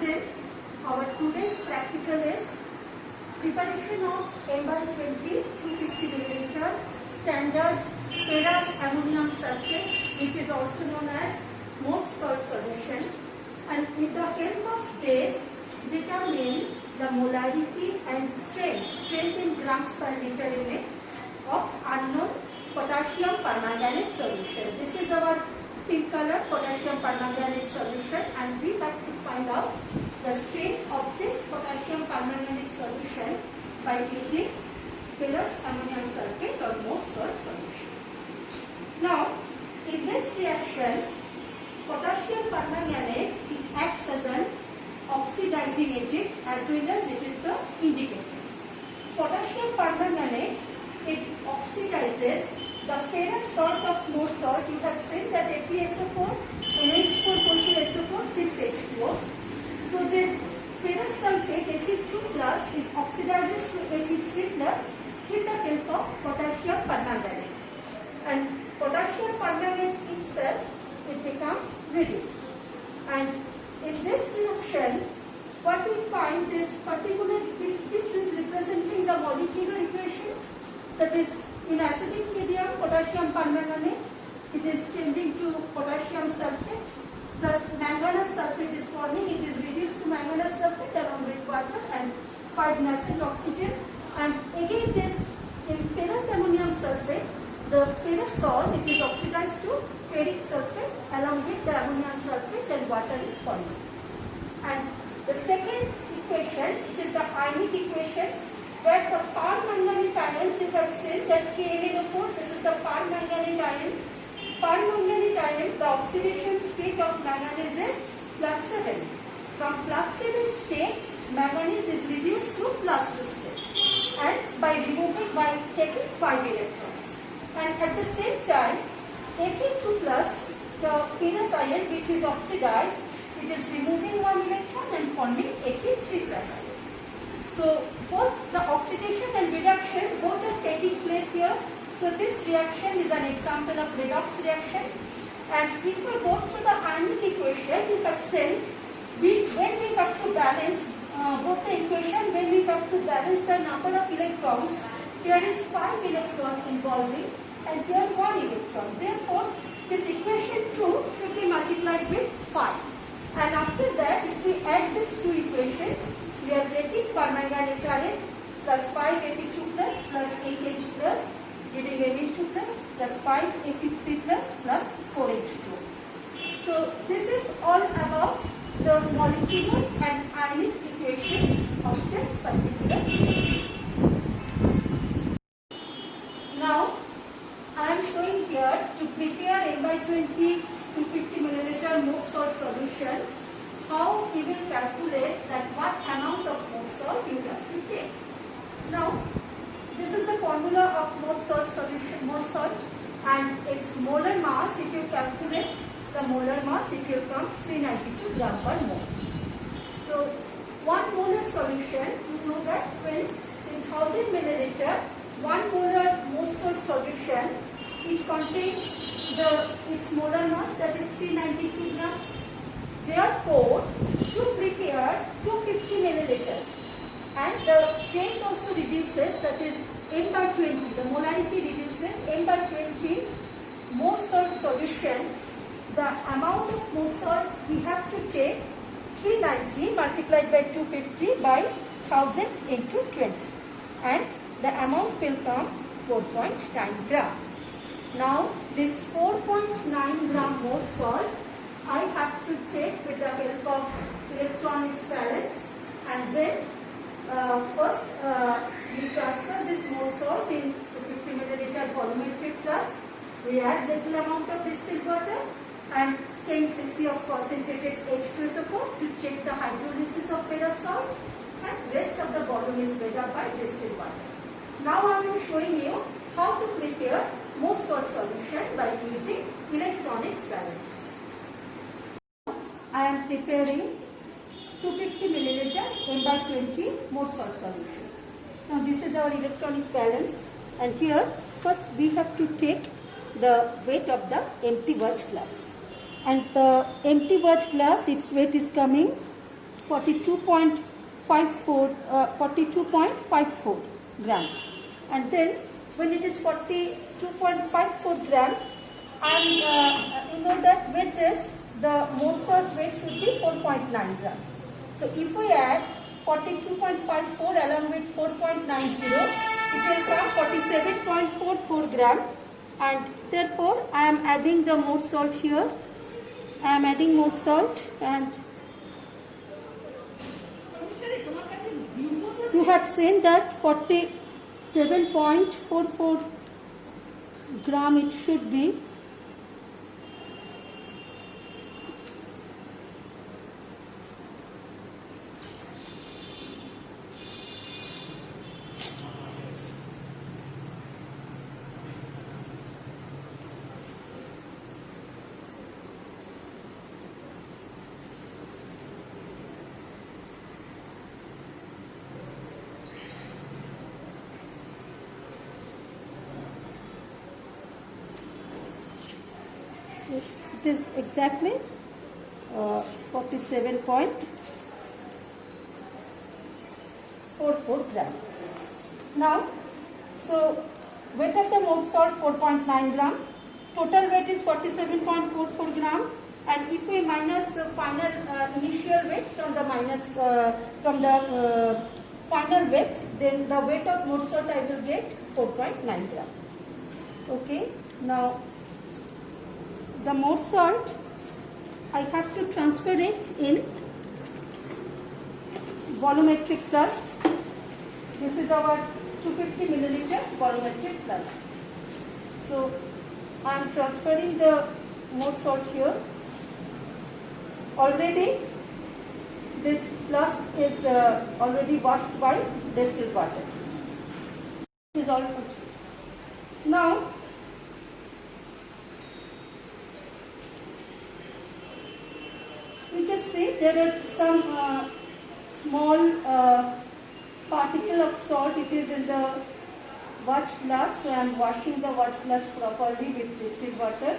student, our today's practical is preparation of M/20 250 milliliter standard ferrous ammonium sulfate, which is also known as mode salt solution, and with the help of this determine the molarity and strength in grams per liter unit of unknown potassium permanganate solution. This is our pink color potassium permanganate solution, and we have to find out the strength of this potassium permanganate solution by using ferrous ammonium sulfate or mode salt solution. Now, in this reaction, potassium permanganate acts as an oxidizing agent as well as it is the indicator. Potassium permanganate, it oxidizes the ferrous salt of mode salt. You have seen that FeSO4, NH4, 6H2O. So this ferrous sulfate Fe2 plus is oxidizes to Fe3 plus with the help of potassium permanganate. And potassium permanganate itself, it becomes reduced. And in this reaction, what we find is this is representing the molecular equation, that is in acidic medium potassium permanganate, it is tending to potassium sulfate plus manganese sulfate is forming. It is reduced to manganese sulfate along with water and 5 nascent oxygen. And again this in ferrous ammonium sulfate, the ferrous salt, it is oxidized to ferric sulfate along with the ammonium sulfate and water is forming. And the second equation, it is the ionic equation, where the permanganate ions, you have seen that KNO4, this is the permanganate ion. Permanganate ion, the oxidation state of manganese is +7. From +7 state, manganese is reduced to +2 state, and by taking 5 electrons. And at the same time, Fe2 plus, the ferrous ion which is oxidized, it is removing 1 electron and forming Fe3 plus ion. So both the oxidation and reduction, both are taking place here. So this reaction is an example of redox reaction. And if we go through the ionic equation, we have seen when we have to balance both the equation, when we have to balance the number of electrons, there is 5 electrons involving and here 1 electron. Therefore, this equation 2 should be multiplied with 5. And after that, if we add these two equations, we are getting permanganate ion plus 5 Fe2 plus 8H plus giving Me2 plus 5 Fe3 plus 4H2. So this is all about the molecular and ionic equations of this particular equation. Now I am showing here to prepare M/20 250 milliliter mode salt solution, how we will calculate that what amount of mode salt you have to take. Now, this is the formula of mode salt solution, mode salt, and its molar mass, if you calculate the molar mass, it will come 392 gram per mole. So, 1 molar solution, you know that when in 1000 milliliter, 1 molar mode salt solution, it contains its molar mass, that is 392 gram. Therefore, to prepare 250 milliliter, and the strength also reduces, that is M/20, the molarity reduces, M/20 mode salt solution, the amount of mode salt we have to take 390 multiplied by 250 by 1000 into 20, and the amount will come 4.9 gram. Now, this 4.9 gram mode salt, I have to take with the help of electronics balance, and then first we transfer this mode salt in 50 milliliter volumetric flask. We add little amount of distilled water and 10 cc of concentrated H2SO4 to check the hydrolysis of ferrous salt, and rest of the volume is made up by distilled water. Now I am showing you how to prepare mode salt solution by using electronics balance. I am preparing 250 milliliter M/20 mode salt solution. Now this is our electronics balance, and here first we have to take the weight of the empty watch glass. And the empty watch glass, its weight is coming 42.54 gram. And then when it is 42.54 gram, and you know that with this the mode salt weight should be 4.9 gram. So if we add 42.54 along with 4.90, it will come 47.44 gram, and therefore I am adding the mode salt here. I am adding mode salt, and you have seen that 47.44 gram it should be. It is exactly 47.44 gram. Now, so weight of the mode salt 4.9 gram, total weight is 47.44 gram, and if we minus the final initial weight from the final weight, then the weight of mode salt I will get 4.9 gram. Okay, now the mode salt I have to transfer it in volumetric flask. This is our 250 milliliter volumetric flask. So I am transferring the mode salt here. Already this flask is already washed by distilled water. This is all. Now you just see there are some small particle of salt. It is in the watch glass, so I am washing the watch glass properly with distilled water.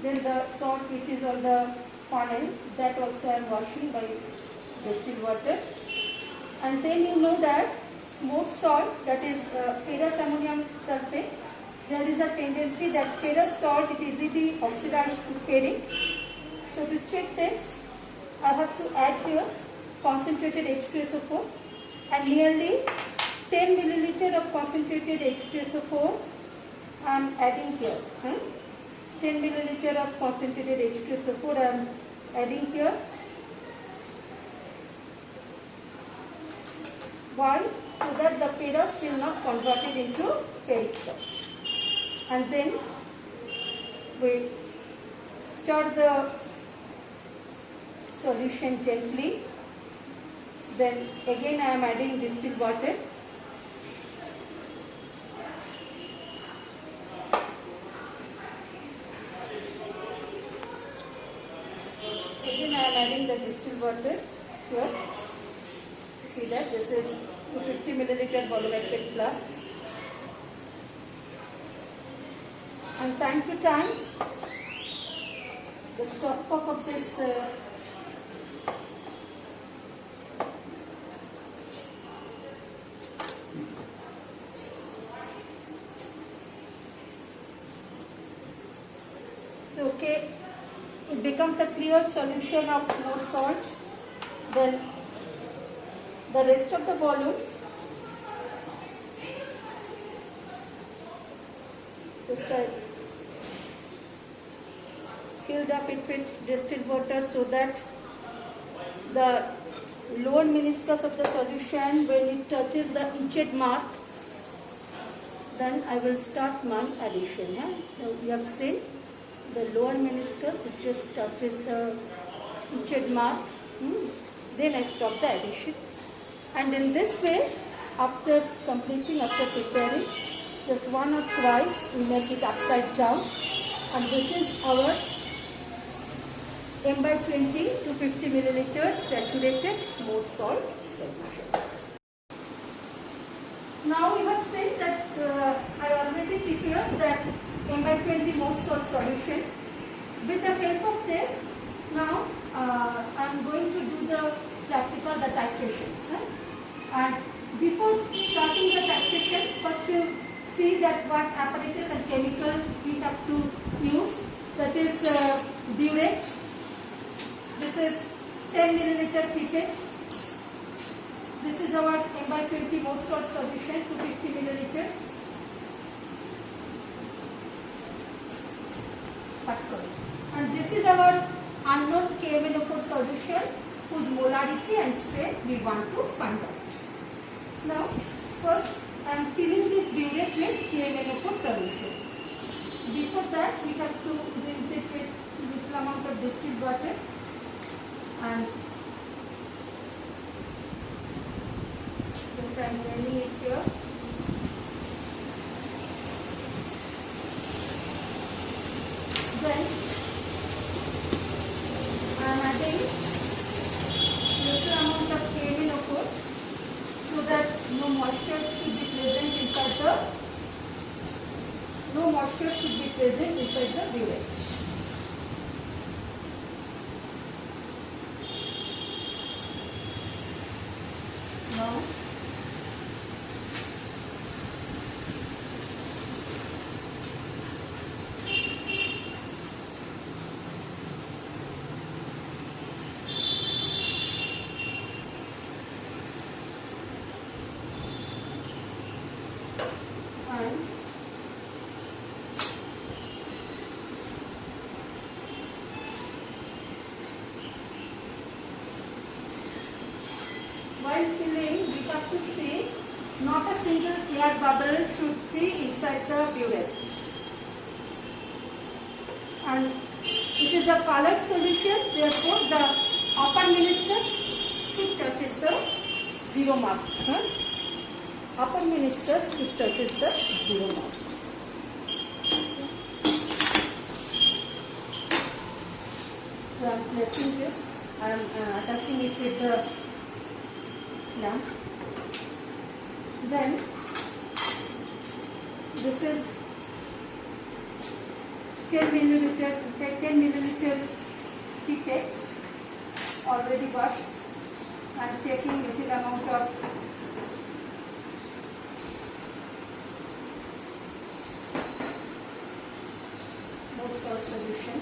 Then the salt which is on the funnel, that also I am washing by distilled water. And then you know that mode salt, that is ferrous ammonium sulfate, there is a tendency that ferrous salt it is easily oxidized to ferric. So to check this, I have to add here concentrated H2SO4 and nearly 10 milliliter of concentrated H2SO4 I am adding here. 10 milliliter of concentrated H2SO4 I am adding here. Why? So that the ferrous will not convert it into ferric salt. And then we stir the solution gently. Then again I am adding distilled water. Again I am adding the distilled water here. See that this is 250 milliliter volumetric flask. And time to time the stopcock of this okay, it becomes a clear solution of mode salt. Then the rest of the volume just filled up it with distilled water so that the lower meniscus of the solution, when it touches the etched mark, then I will start my addition. Now you have seen the lower meniscus, it just touches the etched mark. Then I stop the addition. And in this way, after preparing, just one or twice we make it upside down. And this is our M/20 250 milliliter saturated mode salt solution. Now you have seen that I already prepared that M/20 mode salt solution. With the help of this, now I am going to do the practice. titrations. And before starting the titration, first you see that what apparatus and chemicals we have to use. That is burette. This is 10 milliliter pipette. This is our M/20 mole salt solution, 250 milliliter. And this is our unknown KMnO4 solution whose molarity and strength we want to find out. Now, first I am filling this burette with KMnO4 solution. Before that, we have to rinse it with little amount of distilled water and just I am blending it here. Then I am adding little amount of KMnO4 so that no moisture should be present inside the burette. Now and while filling, we have to see not a single air bubble should be inside the burette. And it is a colored solution, therefore the upper meniscus should touch the zero mark. Upper meniscus should touch the zero mark. So I am placing this, I am attaching it with the lamp. Then this is 10 milliliter pipette already washed. I am taking little amount of mole salt solution.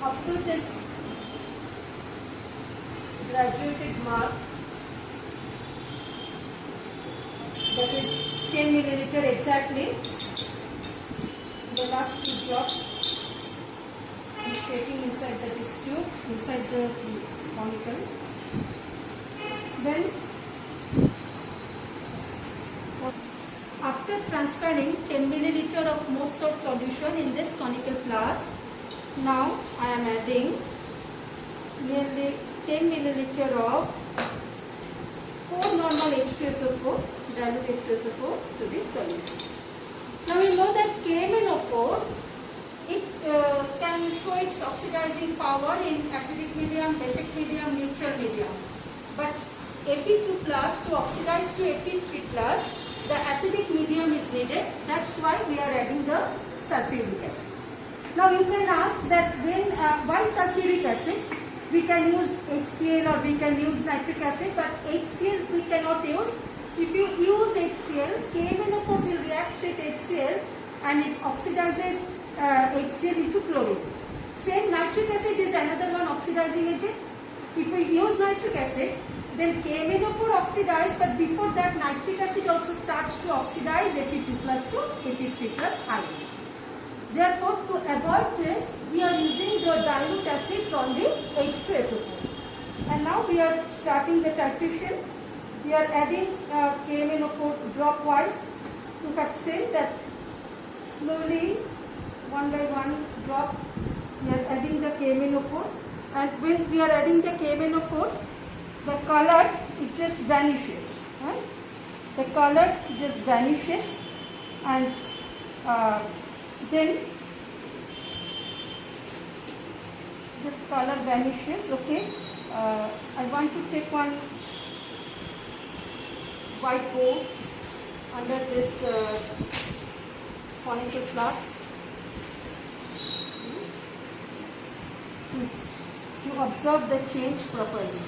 Up to this graduated mark, that is 10 milliliter exactly, the last two drop is taking inside the test tube, inside the conical. Then after transferring 10 milliliter of mole salt solution in this conical flask, now I am adding nearly 10 milliliter of 4 normal H2SO4, dilute H2SO4 to this solution. Now we know that KMnO4, it can show its oxidizing power in acidic medium, basic medium, neutral medium. But Fe2 plus to oxidize to Fe3 plus, the acidic medium is needed. That's why we are adding the sulfuric acid. Now you can ask that why sulfuric acid? We can use HCl or we can use nitric acid, but HCl we cannot use. If you use HCl, KMnO4 will react with HCl and it oxidizes HCl into chlorine. Same nitric acid is another one oxidizing agent. If we use nitric acid, then KMnO4 oxidize, but before that nitric acid also starts to oxidize Fe2 plus to Fe3 plus ion. Therefore, to avoid this, we are using the dilute acids on the H2SO4. And now we are starting the titration. We are adding KMnO4 dropwise to have seen that slowly, one by one drop, we are adding the KMnO4. And when we are adding the KMnO4, the color, it just vanishes. Right? The color just vanishes, and then this color vanishes. Okay, I want to take one white board under this conical flask to observe the change properly.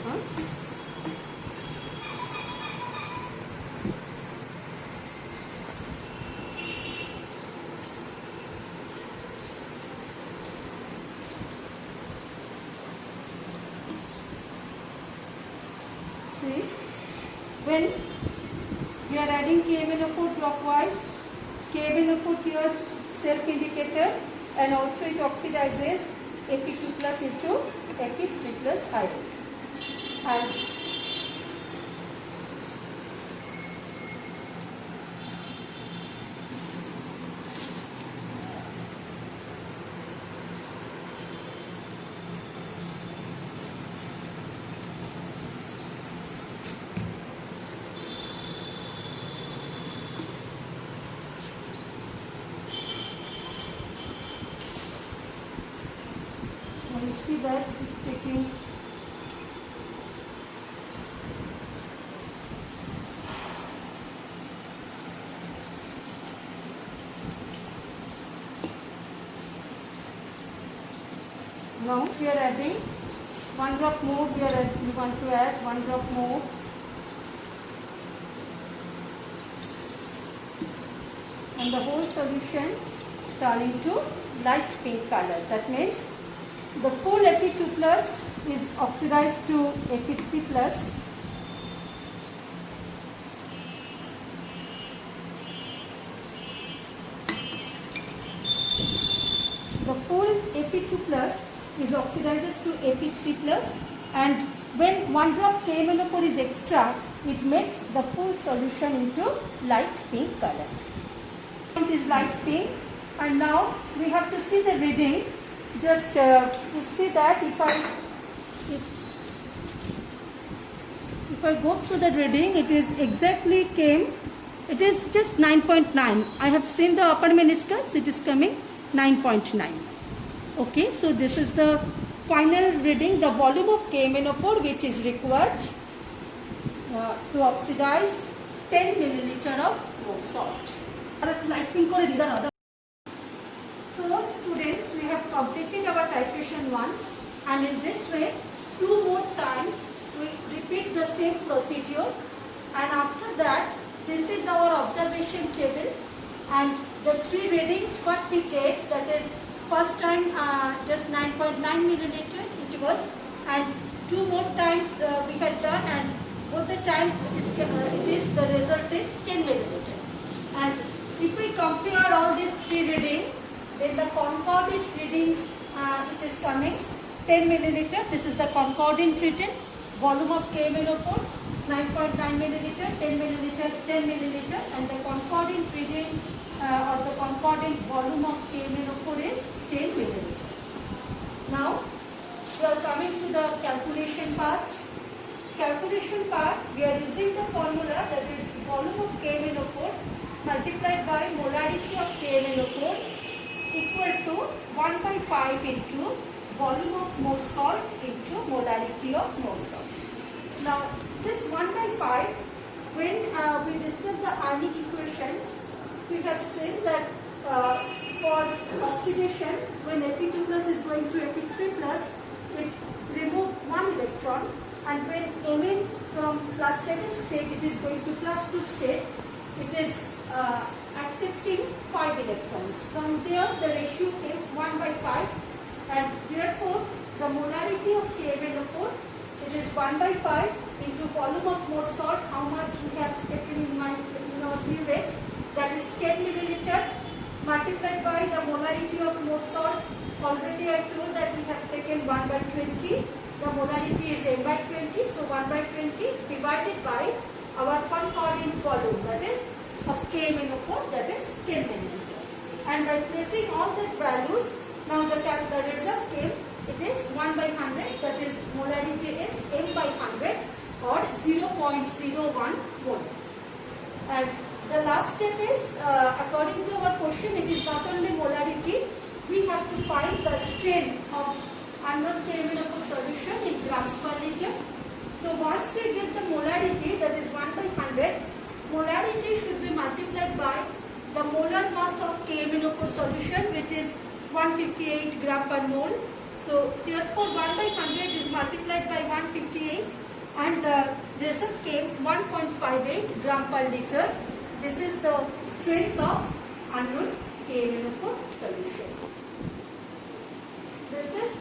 See, when we are adding KMnO4 clockwise, KMnO4 here self indicator, and also it oxidizes Fe2 plus into Fe3 plus iron. And you see that it's taking now we are adding 1 drop more. We want to add 1 drop more. And the whole solution turn into light pink color. That means the full Fe2 plus is oxidized to Fe3 plus. The full Fe2 plus is oxidizes to Fe3 plus, and when 1 drop KMnO4 is extra, it makes the full solution into light pink color. It is light pink, and now we have to see the reading. Just to see that if I go through the reading, it is exactly came. It is just 9.9. I have seen the upper meniscus. It is coming 9.9. Okay, so this is the final reading, the volume of KMnO4 which is required to oxidize 10 milliliter of salt. So students, we have completed our titration once, and in this way 2 more times we repeat the same procedure, and after that this is our observation table, and the 3 readings what we get, that is first time just 9.9 milliliter it was, and 2 more times we had done, and both the times the result is 10 milliliter. And if we compare all these 3 readings, then the concordant reading it is coming 10 milliliter. This is the concordant reading, volume of KMnO4 9.9 milliliter, 10 milliliter, 10 milliliter, and the concordant reading or the concordant volume of KMnO4 is 10 milliliter. Now we are coming to the calculation part. Calculation part, we are using the formula, that is volume of KMnO4 multiplied by molarity of KMnO4 equal to 1 by 5 into volume of mole salt into molarity of mole salt. Now this 1 by 5, when we discuss the ionic equations, we have seen that for oxidation, when Fe2 plus is going to Fe3 plus, it removes 1 electron, and when Mn from plus 7 state, it is going to plus 2 state, it is accepting 5 electrons. From there the ratio came 1 by 5, and therefore the molarity of KMnO4, it is 1 by 5 into volume of mole salt, how much we have taken in mind in our new rate, that is 10 milliliter, multiplied by the molarity of mole salt. Already I told that we have taken 1 by 20, the molarity is m by 20, so 1 by 20 divided by our concordant volume, that is of KMnO4, that is 10 milliliter. And by placing all the values, now the result came, it is 1 by 100, that is molarity is m by 100 or 0.01 volt. And the last step is, according to our question, it is not only molarity, we have to find the strength of unknown KMnO4 solution in grams per liter. So once we get the molarity, that is 1 by 100, molarity should be multiplied by the molar mass of KMnO4 solution, which is 158 gram per mole. So therefore 1 by 100 is multiplied by 158 and the result came 1.58 gram per liter. This is the strength of unknown KMnO4 solution. This is